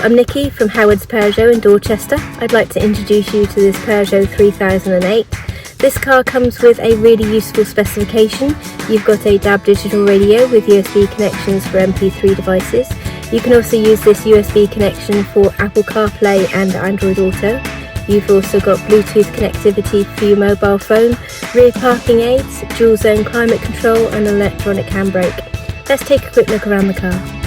I'm Nikki from Howard's Peugeot in Dorchester. I'd like to introduce you to this Peugeot 3008. This car comes with a really useful specification. You've got a DAB digital radio with USB connections for MP3 devices. You can also use this USB connection for Apple CarPlay and Android Auto. You've also got Bluetooth connectivity for your mobile phone, rear parking aids, dual zone climate control and electronic handbrake. Let's take a quick look around the car.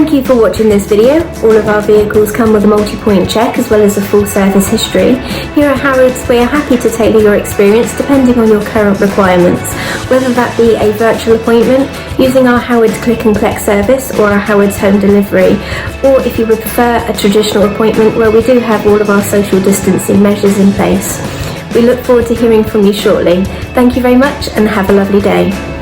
Thank you for watching this video. All of our vehicles come with a multi-point check as well as a full service history. Here at Howard's, we are happy to tailor your experience depending on your current requirements, whether that be a virtual appointment, using our Howard's Click and Collect service or our Howard's Home Delivery, or if you would prefer a traditional appointment where we do have all of our social distancing measures in place. We look forward to hearing from you shortly. Thank you very much and have a lovely day.